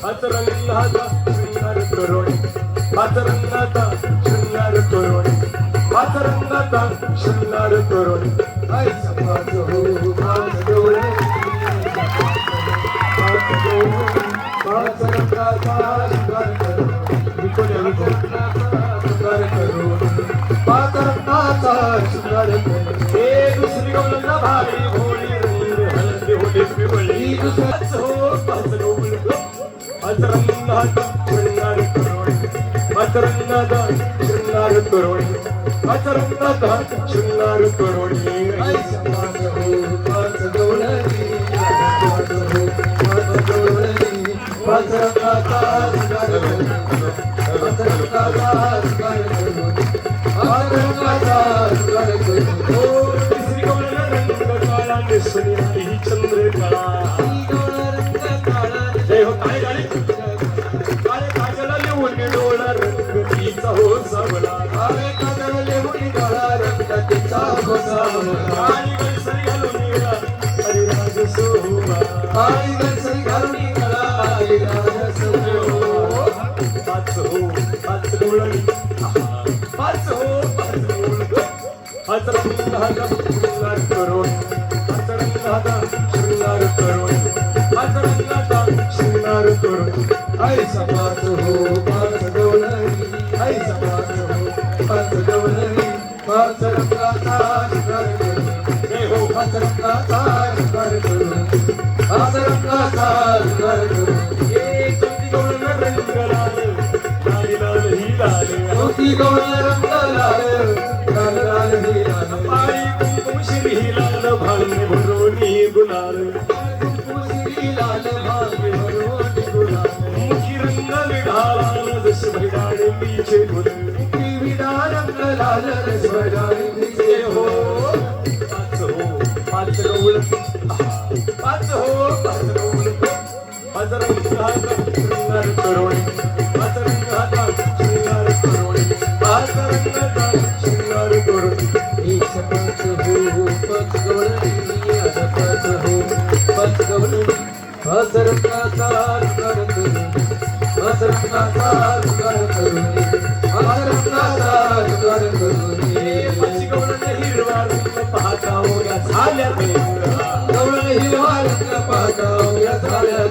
हाच रंगाचा शृंगार करोणी हाच रंगाचा शृंगार करोणी हाच रंगाचा शृंगार करोणी हाय समाज हो हाच डोळे हाच डोळे हाच रंगाचा शृंगार करोणी शृंगार करोणी हाच रंगाचा शृंगार करोणी हे दुसरी गवळण भारी होळी रंग हळदी होळी पिवळी दुसराच हो पाच गवळण हाच रंगाचा शृंगार करोणी हाच रंगाचा शृंगार करोणी हाच रंगाचा शृंगार करोणी हाय समाज हो हाच डोळे हाच डोळे हाच रंगाचा शृंगार करोणी हाच रंगाचा शृंगार करोणी हाच रंगाचा शृंगार करोणी हो तिसरी गवळण रंग काळा नेसली ही चंद्रकला जय हो काय गाडी काळे काजळ लिहून डोळा रंग तिचा हो सावला काळे काजळ लिहून काळा रंग तिचा हो सावला काळी गणसरी घालून निळा हरिराज सोहळा काळी गणसरी घालून काळा हरिराज सोहळा पाच हो पाच गवळण पाच हो पाच गवळण हाच रंगाचा शृंगार करोणी हाच रंगाचा शृंगार करोणी हाच रंगाचा शृंगार करोणी हाय समाज हो पाच डोळणी हाय समाज हो पाच डोळणी पाच रंगाचा शृंगार करोणी जय हो पाच रंगाचा शृंगार करोणी पाच रंगाचा शृंगार करोणी हे चौथी गवळण रंग लाल लाल लाल ही लाल मोती गवळण रंग लाल लाल लाल ही लाल पायी कुंकुम शिरी ही लाल भांगे भरोनी गुलाल कुंकुमश्री लाल भांगे भरोनी गुलाल मुखी रंग विढाला जस भैडाळे मीचे फुल मुखी विडा रंग लाल रस भराळी जय हो पाच हो पाच गवळण पाच हो पाच गवळण पाच रंगाचा शृंगार करोणी पाच रंगाचा शृंगार करोणी पाच रंगाचा शृंगार करोणी एक पाच हो पाच गवळणी आता पाच हो पाच गवळणी पाच रंगाचा शृंगार करोणी पाच रंगाचा शृंगार करोणी पाच रंगाचा शृंगार करोणी पाची गवळण हिरवा रंग पाहता हो या झाल्या गवळण हिरवा रंग पाहता या झाल्या